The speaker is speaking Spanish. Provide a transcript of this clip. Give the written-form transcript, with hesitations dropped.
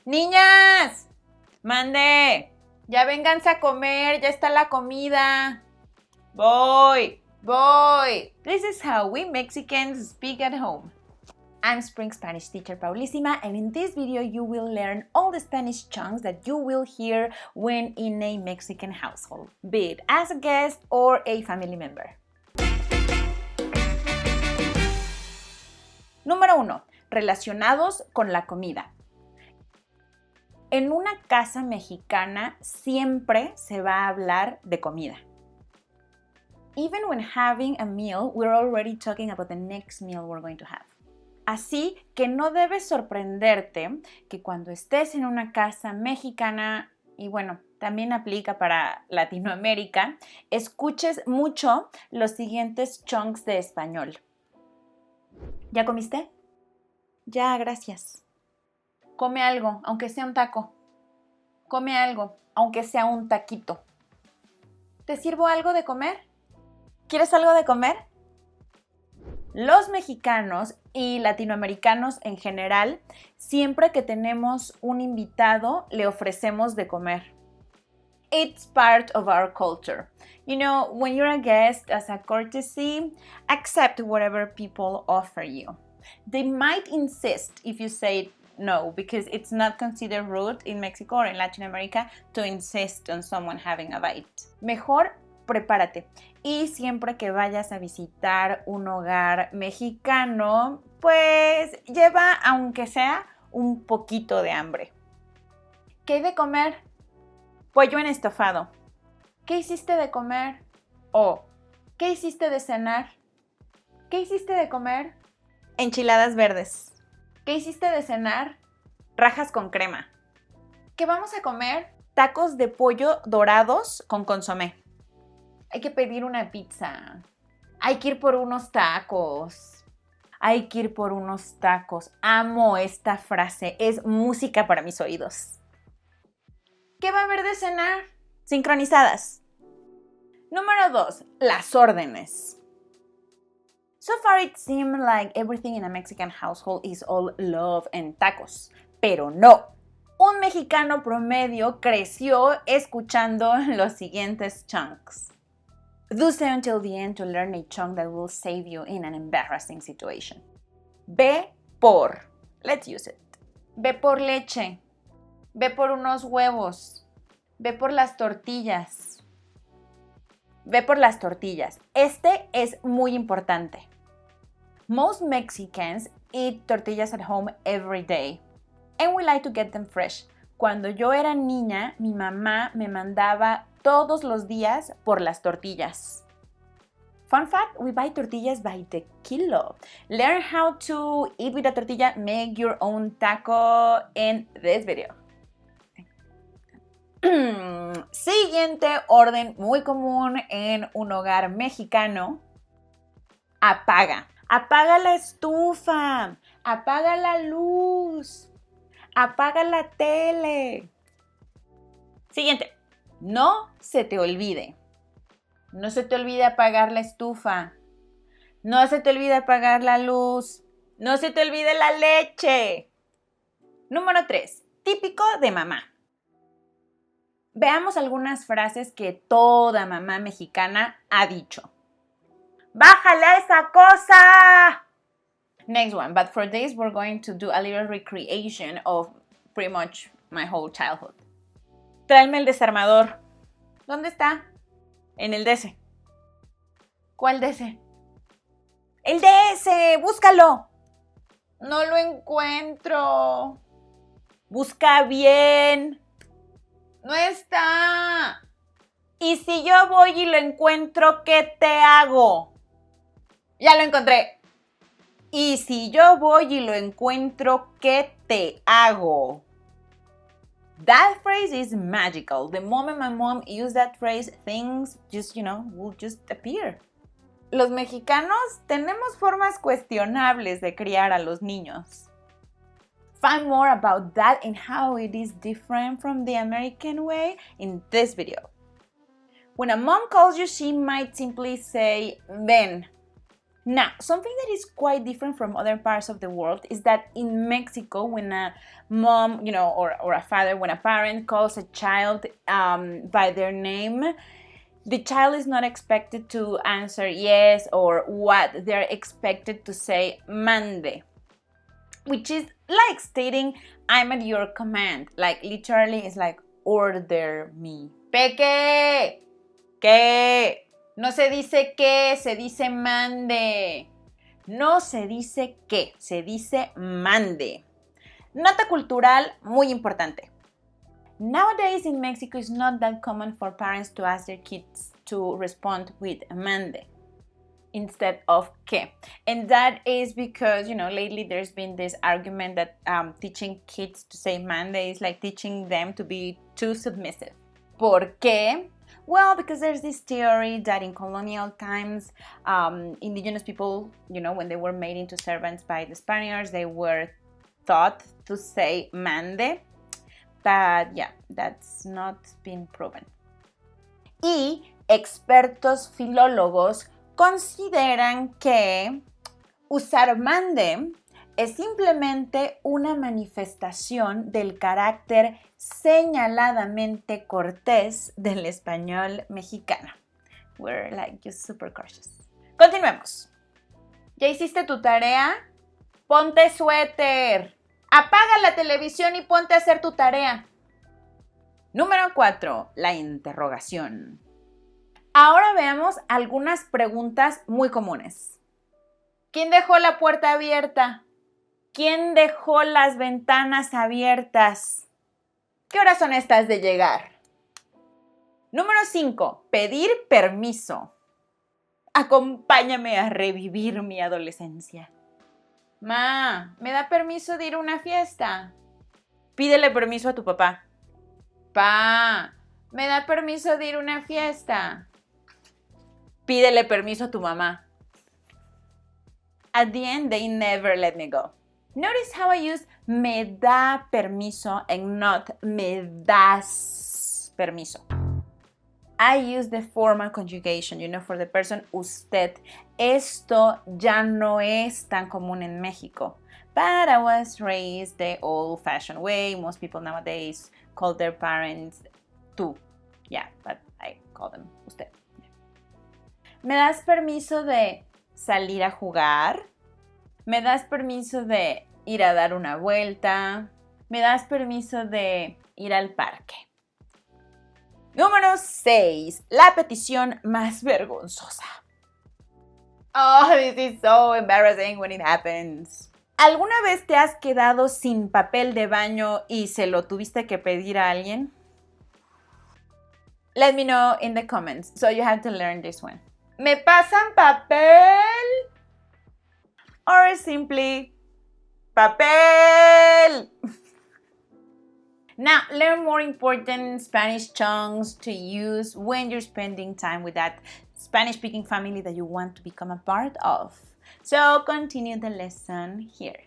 Niñas, mande, ya vénganse a comer, ya está la comida. Voy. This is how we Mexicans speak at home. I'm Spring Spanish teacher Paulísima, and in this video you will learn all the Spanish chunks that you will hear when in a Mexican household, be it as a guest or a family member. Número 1. Relacionados con la comida. En una casa mexicana siempre se va a hablar de comida. Even when having a meal, we're already talking about the next meal we're going to have. Así que no debes sorprenderte que cuando estés en una casa mexicana, y bueno, también aplica para Latinoamérica, escuches mucho los siguientes chunks de español. ¿Ya comiste? Ya, gracias. Come algo, aunque sea un taco. Come algo, aunque sea un taquito. ¿Te sirvo algo de comer? ¿Quieres algo de comer? Los mexicanos y latinoamericanos en general, siempre que tenemos un invitado, le ofrecemos de comer. It's part of our culture. You know, when you're a guest, as a courtesy, accept whatever people offer you. They might insist if you say no, because it's not considered rude in Mexico or in Latin America to insist on someone having a bite. Mejor prepárate. Y siempre que vayas a visitar un hogar mexicano, pues lleva, aunque sea, un poquito de hambre. ¿Qué hay de comer? Pollo en estofado. ¿Qué hiciste de comer? O, ¿qué hiciste de cenar? ¿Qué hiciste de comer? Enchiladas verdes. ¿Qué hiciste de cenar? Rajas con crema. ¿Qué vamos a comer? Tacos de pollo dorados con consomé. Hay que pedir una pizza. Hay que ir por unos tacos. Hay que ir por unos tacos. Amo esta frase. Es música para mis oídos. ¿Qué va a haber de cenar? Sincronizadas. Número 2. Las órdenes. So far it seems like everything in a Mexican household is all love and tacos. Pero no. Un mexicano promedio creció escuchando los siguientes chunks. Do stay until the end to learn a chunk that will save you in an embarrassing situation. Ve por. Let's use it. Ve por leche. Ve por unos huevos. Ve por las tortillas. Ve por las tortillas. Este es muy importante. Most Mexicans eat tortillas at home every day. And we like to get them fresh. Cuando yo era niña, mi mamá me mandaba todos los días por las tortillas. Fun fact, we buy tortillas by the kilo. Learn how to eat with a tortilla, make your own taco in this video. Siguiente orden muy común en un hogar mexicano. Apaga. Apaga la estufa. Apaga la luz. Apaga la tele. Siguiente. No se te olvide. No se te olvide apagar la estufa. No se te olvide apagar la luz. No se te olvide la leche. Número 3. Típico de mamá. Veamos algunas frases que toda mamá mexicana ha dicho. ¡Bájale a esa cosa! Next one, but for this we're going to do a little recreation of pretty much my whole childhood. Tráeme el desarmador. ¿Dónde está? En el DS. ¿Cuál DS? ¡El DS! ¡Búscalo! No lo encuentro. Busca bien. No está. Y si yo voy y lo encuentro, ¿qué te hago? Ya lo encontré. Y si yo voy y lo encuentro, ¿qué te hago? That phrase is magical. The moment my mom used that phrase, things just, will just appear. Los mexicanos tenemos formas cuestionables de criar a los niños. Find more about that and how it is different from the American way in this video. When a mom calls you, she might simply say, ven. Now, something that is quite different from other parts of the world is that in Mexico, when a mom, or a father, when a parent calls a child by their name, the child is not expected to answer yes or what. They're expected to say mande, which is like stating I'm at your command. Like literally, it's like order me. Peque, ¿qué? No se dice que, se dice mande. No se dice que, se dice mande. Nota cultural muy importante. Nowadays in Mexico, it's not that common for parents to ask their kids to respond with mande instead of que. And that is because, lately there's been this argument that teaching kids to say mande is like teaching them to be too submissive. ¿Por qué? Well, because there's this theory that in colonial times, indigenous people, when they were made into servants by the Spaniards, they were taught to say mande. But yeah, that's not been proven. Y expertos filólogos consideran que usar mande es simplemente una manifestación del carácter señaladamente cortés del español mexicano. We're like just super cautious. Continuemos. ¿Ya hiciste tu tarea? Ponte suéter. Apaga la televisión y ponte a hacer tu tarea. Número 4. La interrogación. Ahora veamos algunas preguntas muy comunes. ¿Quién dejó la puerta abierta? ¿Quién dejó las ventanas abiertas? ¿Qué horas son estas de llegar? Número 5. Pedir permiso. Acompáñame a revivir mi adolescencia. Ma, ¿me da permiso de ir a una fiesta? Pídele permiso a tu papá. Pa, ¿me da permiso de ir a una fiesta? Pídele permiso a tu mamá. At the end, they never let me go. Notice how I use me da permiso and not me das permiso. I use the formal conjugation, for the person usted. Esto ya no es tan común en México. But I was raised the old-fashioned way. Most people nowadays call their parents tú. Yeah, but I call them usted. ¿Me das permiso de salir a jugar? ¿Me das permiso de ir a dar una vuelta? ¿Me das permiso de ir al parque? Número 6. La petición más vergonzosa. Oh, this is so embarrassing when it happens. ¿Alguna vez te has quedado sin papel de baño y se lo tuviste que pedir a alguien? Let me know in the comments, so you have to learn this one. ¿Me pasan papel? Or simply, papel! Now, learn more important Spanish chunks to use when you're spending time with that Spanish-speaking family that you want to become a part of. So, continue the lesson here.